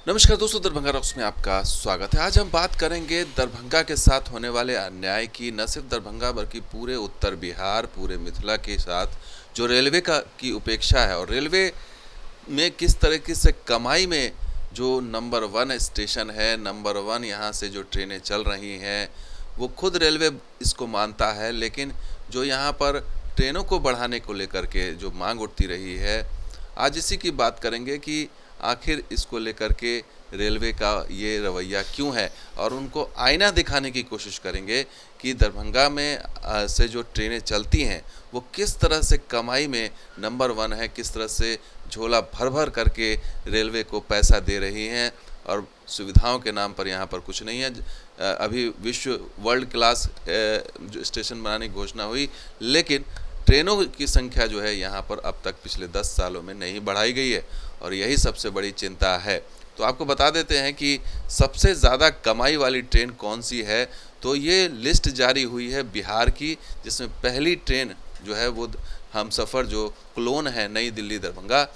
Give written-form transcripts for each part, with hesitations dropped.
नमस्कार दोस्तों, दरभंगा रॉक्स में आपका स्वागत है। आज हम बात करेंगे दरभंगा के साथ होने वाले अन्याय की। न सिर्फ दरभंगा बल्कि पूरे उत्तर बिहार, पूरे मिथिला के साथ जो रेलवे का की उपेक्षा है और रेलवे में किस तरीके से कमाई में जो नंबर 1 स्टेशन है, नंबर 1 यहाँ से जो ट्रेनें चल रही हैं, वो खुद रेलवे इसको मानता है। लेकिन जो यहाँ पर ट्रेनों को बढ़ाने को लेकर के जो मांग उठती रही है, आज इसी की बात करेंगे कि आखिर इसको लेकर के रेलवे का ये रवैया क्यों है, और उनको आईना दिखाने की कोशिश करेंगे कि दरभंगा में से जो ट्रेनें चलती हैं वो किस तरह से कमाई में नंबर 1 है, किस तरह से झोला भर भर करके रेलवे को पैसा दे रही हैं और सुविधाओं के नाम पर यहाँ पर कुछ नहीं है। अभी विश्व वर्ल्ड क्लास जो स्टेशन बनाने की घोषणा हुई, लेकिन ट्रेनों की संख्या जो है यहाँ पर अब तक पिछले 10 सालों में नहीं बढ़ाई गई है और यही सबसे बड़ी चिंता है। तो आपको बता देते हैं कि सबसे ज़्यादा कमाई वाली ट्रेन कौन सी है। तो ये लिस्ट जारी हुई है बिहार की, जिसमें पहली ट्रेन जो है वो हमसफ़र जो क्लोन है नई दिल्ली दरभंगा,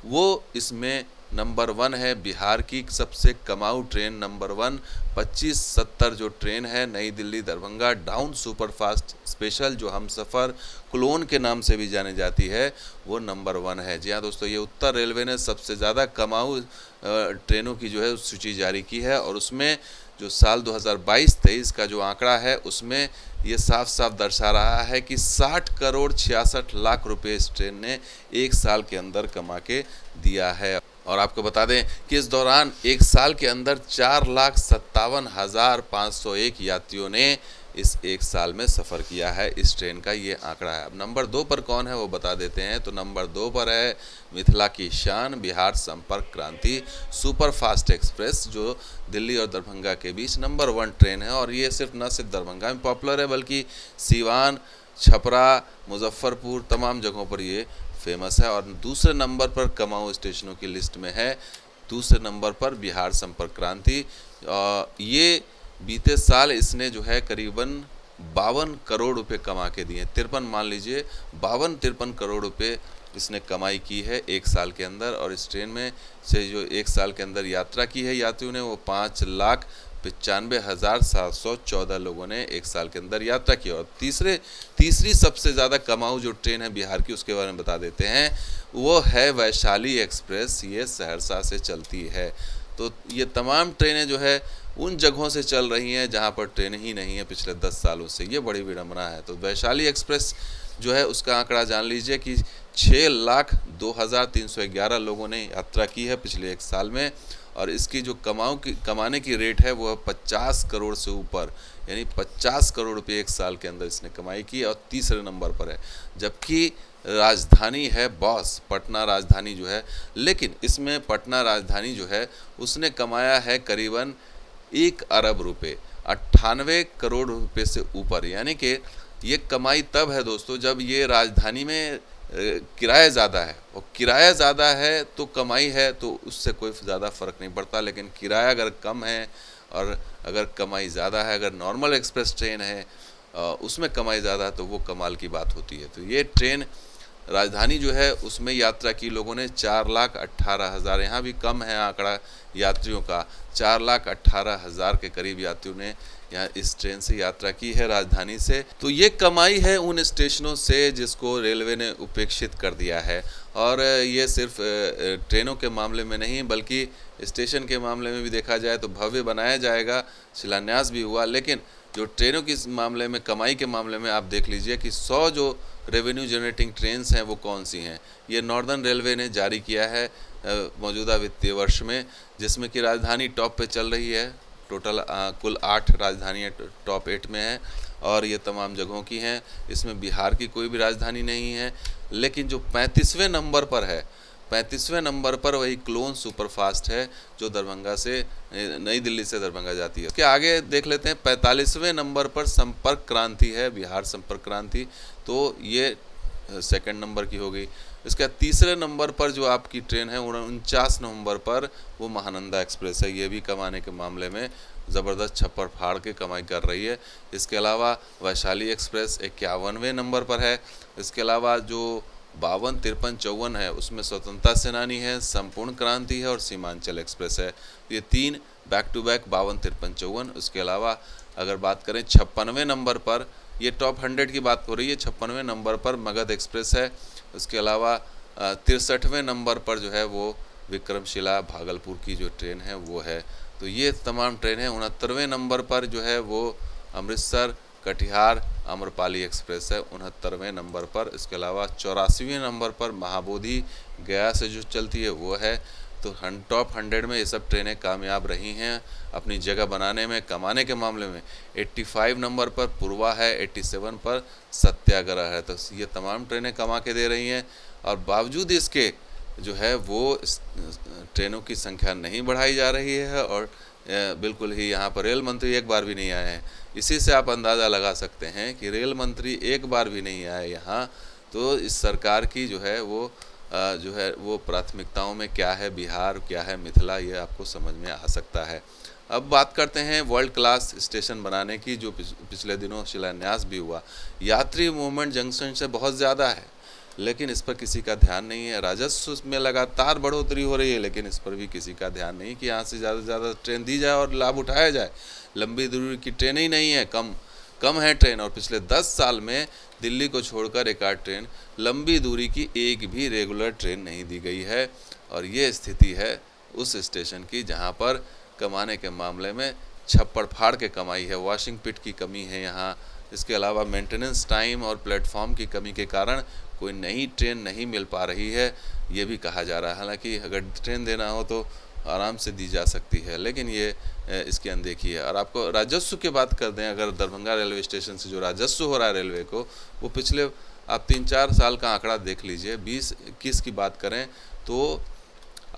वो इसमें नंबर 1 है। बिहार की सबसे कमाऊ ट्रेन नंबर 1 2570 जो ट्रेन है नई Delhi Darbhanga down superfast special, जो हमसफ़र क्लोन के नाम से भी जानी जाती है, वो नंबर 1 है। जी हाँ दोस्तों, ये उत्तर रेलवे ने सबसे ज़्यादा कमाऊ ट्रेनों की जो है सूची जारी की है और उसमें जो साल 2022-23 का जो आंकड़ा है उसमें ये साफ साफ दर्शा रहा है कि 60 करोड़ 66 लाख रुपए इस ट्रेन ने एक साल के अंदर कमा के दिया है। और आपको बता दें कि इस दौरान एक साल के अंदर 4,57,501 यात्रियों ने इस एक साल में सफ़र किया है। इस ट्रेन का ये आंकड़ा है। अब नंबर 2 पर कौन है वो बता देते हैं। तो नंबर 2 पर है मिथिला की शान बिहार संपर्क क्रांति सुपर फास्ट एक्सप्रेस, जो दिल्ली और दरभंगा के बीच नंबर 1 ट्रेन है। और ये न सिर्फ दरभंगा में पॉपुलर है बल्कि सीवान, छपरा, मुजफ्फरपुर तमाम जगहों पर ये फेमस है। और दूसरे नंबर पर कमाऊ स्टेशनों की लिस्ट में है, दूसरे नंबर पर बिहार संपर्क क्रांति। ये बीते साल इसने जो है करीबन 52 करोड़ रुपए कमा के दिए, 53 मान लीजिए, 52-53 करोड़ रुपए इसने कमाई की है एक साल के अंदर। और इस ट्रेन में से जो एक साल के अंदर यात्रा की है यात्रियों ने, वो 5,95,714 लोगों ने एक साल के अंदर यात्रा की। और तीसरी सबसे ज़्यादा कमाऊ जो ट्रेन है बिहार की, उसके बारे में बता देते हैं। वो है वैशाली एक्सप्रेस, ये सहरसा से चलती है। तो ये तमाम ट्रेनें जो है उन जगहों से चल रही हैं जहां पर ट्रेन ही नहीं है पिछले 10 सालों से। ये बड़ी विडंबना है। तो वैशाली एक्सप्रेस जो है उसका आंकड़ा जान लीजिए कि 6,02,311 लोगों ने यात्रा की है पिछले एक साल में। और इसकी जो कमाने की रेट है वो है 50 करोड़ से ऊपर, यानी 50 करोड़ रुपये एक साल के अंदर इसने कमाई की और तीसरे नंबर पर है। जबकि राजधानी है बॉस, पटना राजधानी जो है, लेकिन इसमें पटना राजधानी जो है उसने कमाया है करीबन 1 अरब रुपये, 98 करोड़ रुपये से ऊपर। यानी कि ये कमाई तब है दोस्तों जब ये राजधानी में किराया ज़्यादा है, और किराया ज़्यादा है तो कमाई है, तो उससे कोई ज़्यादा फ़र्क नहीं पड़ता। लेकिन किराया अगर कम है और अगर कमाई ज़्यादा है, अगर नॉर्मल एक्सप्रेस ट्रेन है उसमें कमाई ज़्यादा है, तो वो कमाल की बात होती है। तो ये ट्रेन राजधानी जो है उसमें यात्रा की लोगों ने 4,18,000, यहाँ भी कम है आंकड़ा यात्रियों का, 4,18,000 के करीब यात्रियों ने यहाँ इस ट्रेन से यात्रा की है राजधानी से। तो ये कमाई है उन स्टेशनों से जिसको रेलवे ने उपेक्षित कर दिया है। और ये सिर्फ ट्रेनों के मामले में नहीं बल्कि स्टेशन के मामले में भी देखा जाए तो भव्य बनाया जाएगा, शिलान्यास भी हुआ। लेकिन जो ट्रेनों के मामले में, कमाई के मामले में आप देख लीजिए कि 100 जो रेवेन्यू जनरेटिंग ट्रेन्स हैं वो कौन सी हैं। ये नॉर्दर्न रेलवे ने जारी किया है मौजूदा वित्तीय वर्ष में, जिसमें कि राजधानी टॉप पे चल रही है। टोटल कुल 8 राजधानियाँ टॉप 8 में हैं और ये तमाम जगहों की हैं। इसमें बिहार की कोई भी राजधानी नहीं है। लेकिन जो 35वें नंबर पर है, 35वें नंबर पर वही क्लोन सुपरफास्ट है जो दरभंगा से, नई दिल्ली से दरभंगा जाती है। उसके आगे देख लेते हैं 45वें नंबर पर संपर्क क्रांति है, बिहार संपर्क क्रांति, तो ये सेकंड नंबर की हो गई। इसका तीसरे नंबर पर जो आपकी ट्रेन है 49 नवंबर पर वो महानंदा एक्सप्रेस है। ये भी कमाने के मामले में ज़बरदस्त छप्पर फाड़ के कमाई कर रही है। इसके अलावा वैशाली एक्सप्रेस 51वें नंबर पर है। इसके अलावा जो 52, 53, 54 है, उसमें स्वतंत्रता सेनानी है, संपूर्ण क्रांति है और सीमांचल एक्सप्रेस है। ये 3 बैक टू बैक 52, 53, 54। उसके अलावा अगर बात करें 56वें नंबर पर, ये टॉप 100 की बात हो रही है, 56वें नंबर पर मगध एक्सप्रेस है। उसके अलावा 63वें नंबर पर जो है वो विक्रमशिला भागलपुर की जो ट्रेन है वो है। तो ये तमाम ट्रेन है। 69वें नंबर पर जो है वो अमृतसर कटिहार आम्रपाली एक्सप्रेस है 69वें नंबर पर। इसके अलावा 84वें नंबर पर महाबोधि गया से जो चलती है वो है। तो टॉप 100 में ये सब ट्रेनें कामयाब रही हैं अपनी जगह बनाने में, कमाने के मामले में। 85 नंबर पर पूर्वा है, 87 पर सत्याग्रह है। तो ये तमाम ट्रेनें कमा के दे रही हैं और बावजूद इसके जो है वो ट्रेनों की संख्या नहीं बढ़ाई जा रही है और बिल्कुल ही यहाँ पर रेल मंत्री एक बार भी नहीं आए हैं। इसी से आप अंदाज़ा लगा सकते हैं कि रेल मंत्री एक बार भी नहीं आए यहाँ। तो इस सरकार की जो है वो प्राथमिकताओं में क्या है बिहार, क्या है मिथिला, ये आपको समझ में आ सकता है। अब बात करते हैं वर्ल्ड क्लास स्टेशन बनाने की, जो पिछले दिनों शिलान्यास भी हुआ। यात्री मूवमेंट जंक्शन से बहुत ज़्यादा है, लेकिन इस पर किसी का ध्यान नहीं है। राजस्व में लगातार बढ़ोतरी हो रही है, लेकिन इस पर भी किसी का ध्यान नहीं कि यहाँ से ज़्यादा से ज़्यादा ट्रेन दी जाए और लाभ उठाया जाए। लंबी दूरी की ट्रेन ही नहीं है, कम है ट्रेन। और पिछले 10 साल में दिल्ली को छोड़कर एक आध ट्रेन, लंबी दूरी की एक भी रेगुलर ट्रेन नहीं दी गई है। और ये स्थिति है उस स्टेशन की जहाँ पर कमाने के मामले में छप्पड़ फाड़ के कमाई है। वॉशिंग पिट की कमी है यहाँ। इसके अलावा मेंटेनेंस टाइम और प्लेटफॉर्म की कमी के कारण कोई नई ट्रेन नहीं मिल पा रही है, ये भी कहा जा रहा है। हालांकि अगर ट्रेन देना हो तो आराम से दी जा सकती है, लेकिन ये इसकी अनदेखी है। और आपको राजस्व की बात कर दें, अगर दरभंगा रेलवे स्टेशन से जो राजस्व हो रहा है रेलवे को, वो पिछले आप 3-4 साल का आंकड़ा देख लीजिए। 20-21 की बात करें तो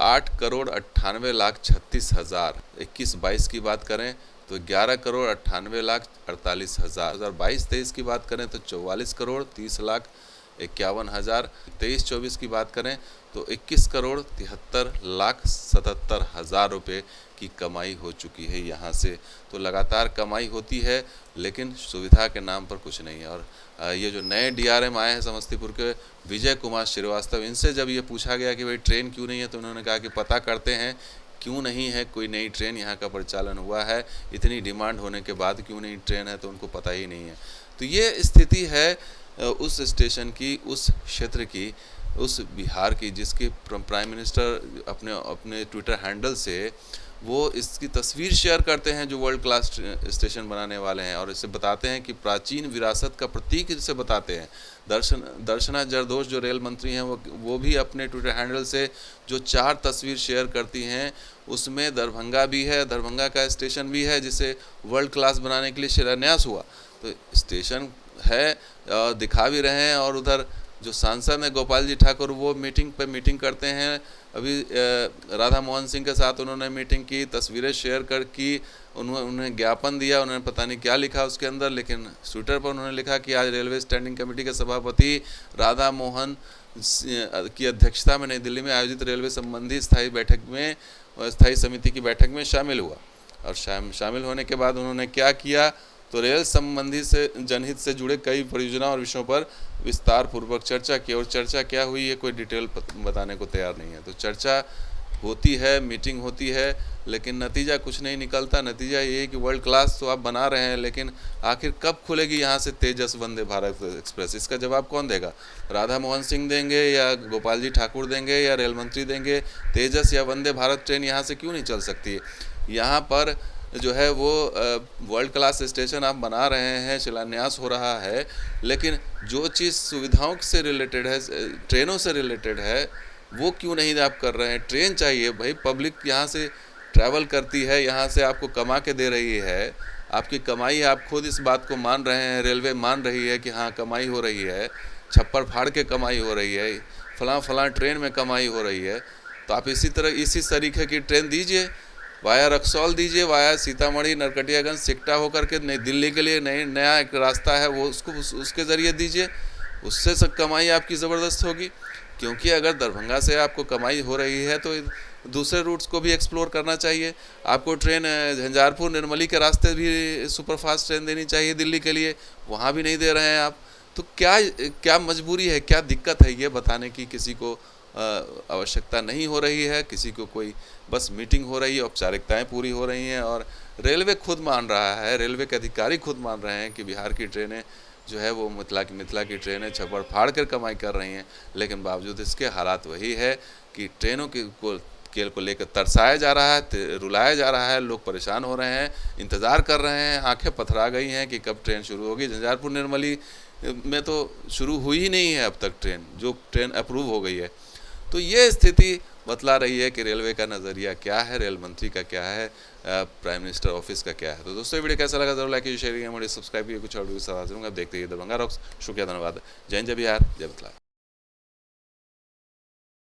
8,98,36,000। 21-22 की बात करें तो 11,98,48,000। 2022-23 की बात करें तो 44,30,51,000। 23-24 की बात करें तो 21,73,77,000 रुपये की कमाई हो चुकी है यहाँ से। तो लगातार कमाई होती है, लेकिन सुविधा के नाम पर कुछ नहीं है। और ये जो नए DRM आए हैं समस्तीपुर के विजय कुमार श्रीवास्तव, इनसे जब ये पूछा गया कि भाई ट्रेन क्यों नहीं है, तो उन्होंने कहा कि पता करते हैं क्यों नहीं है कोई नई ट्रेन यहाँ का परिचालन हुआ है। इतनी डिमांड होने के बाद क्यों नई ट्रेन है, तो उनको पता ही नहीं है। तो ये स्थिति है उस स्टेशन की, उस क्षेत्र की, उस बिहार की, जिसकी प्राइम मिनिस्टर अपने ट्विटर हैंडल से वो इसकी तस्वीर शेयर करते हैं जो वर्ल्ड क्लास स्टेशन बनाने वाले हैं, और इसे बताते हैं कि प्राचीन विरासत का प्रतीक इसे बताते हैं। दर्शना जरदोश जो रेल मंत्री हैं वो भी अपने ट्विटर हैंडल से जो 4 तस्वीर शेयर करती हैं, उसमें दरभंगा भी है, दरभंगा का स्टेशन भी है जिसे वर्ल्ड क्लास बनाने के लिए शिलान्यास हुआ। तो स्टेशन है, दिखा भी रहे हैं। और उधर जो सांसद हैं गोपाल जी ठाकुर, वो मीटिंग करते हैं। अभी राधा मोहन सिंह के साथ उन्होंने मीटिंग की, तस्वीरें शेयर की, उन्हें ज्ञापन दिया। उन्होंने पता नहीं क्या लिखा उसके अंदर, लेकिन ट्विटर पर उन्होंने लिखा कि आज रेलवे स्टैंडिंग कमेटी के सभापति राधा मोहन की अध्यक्षता में नई दिल्ली में आयोजित रेलवे संबंधी स्थायी समिति की बैठक में शामिल हुआ। और शामिल होने के बाद उन्होंने क्या किया, तो रेल संबंधी से जनहित से जुड़े कई परियोजना और विषयों पर विस्तार पूर्वक चर्चा की। और चर्चा क्या हुई ये कोई डिटेल बताने को तैयार नहीं है। तो चर्चा होती है, मीटिंग होती है, लेकिन नतीजा कुछ नहीं निकलता। नतीजा ये है कि वर्ल्ड क्लास तो आप बना रहे हैं, लेकिन आखिर कब खुलेगी यहाँ से तेजस वंदे भारत एक्सप्रेस, इसका जवाब कौन देगा? राधा मोहन सिंह देंगे या गोपाल जी ठाकुर देंगे या रेल मंत्री देंगे? तेजस या वंदे भारत ट्रेन यहाँ से क्यों नहीं चल सकती? यहाँ पर जो है वो वर्ल्ड क्लास स्टेशन आप बना रहे हैं, शिलान्यास हो रहा है, लेकिन जो चीज़ सुविधाओं से रिलेटेड है, ट्रेनों से रिलेटेड है, वो क्यों नहीं आप कर रहे हैं? ट्रेन चाहिए भाई, पब्लिक यहाँ से ट्रैवल करती है, यहाँ से आपको कमा के दे रही है, आपकी कमाई, आप खुद इस बात को मान रहे हैं, रेलवे मान रही है कि हाँ कमाई हो रही है, छप्पर फाड़ के कमाई हो रही है, फलां ट्रेन में कमाई हो रही है। तो आप इसी तरीके की ट्रेन दीजिए, वाया रक्सौल दीजिए, वाया सीतामढ़ी, नरकटियागंज, सिकटा होकर के नई दिल्ली के लिए नया एक रास्ता है, वो उसके ज़रिए दीजिए। उससे सब कमाई आपकी ज़बरदस्त होगी। क्योंकि अगर दरभंगा से आपको कमाई हो रही है तो दूसरे रूट्स को भी एक्सप्लोर करना चाहिए। आपको ट्रेन झंझारपुर निर्मली के रास्ते भी सुपरफास्ट ट्रेन देनी चाहिए दिल्ली के लिए, वहाँ भी नहीं दे रहे हैं आप। तो क्या क्या मजबूरी है, क्या दिक्कत है, ये बताने की किसी को आवश्यकता नहीं हो रही है। किसी को कोई बस मीटिंग हो रही है, औपचारिकताएं पूरी हो रही हैं, और रेलवे खुद मान रहा है, रेलवे के अधिकारी खुद मान रहे हैं कि बिहार की ट्रेनें जो है वो मिथिला की ट्रेनें छपड़ फाड़ कर कमाई कर रही हैं। लेकिन बावजूद इसके हालात वही है कि ट्रेनों को लेकर तरसाया जा रहा है, रुलाया जा रहा है, लोग परेशान हो रहे हैं, इंतज़ार कर रहे हैं, आंखें पथरा गई हैं कि कब ट्रेन शुरू होगी। झंझारपुर निर्मली में तो शुरू हुई ही नहीं है अब तक ट्रेन, जो ट्रेन अप्रूव हो गई है। तो ये स्थिति बतला रही है कि रेलवे का नज़रिया क्या है, रेल मंत्री का क्या है, प्राइम मिनिस्टर ऑफिस का क्या है। तो दोस्तों वीडियो कैसा लगा जरूर लाइक कीजिए, शेयर कीजिए, सब्सक्राइब कीजिए। कुछ और वीडियो सवाल अब देखते हैं दरभंगा रॉक्स। शुक्रिया, धन्यवाद। जय हिंद, जय बिहार, जय मिथिला।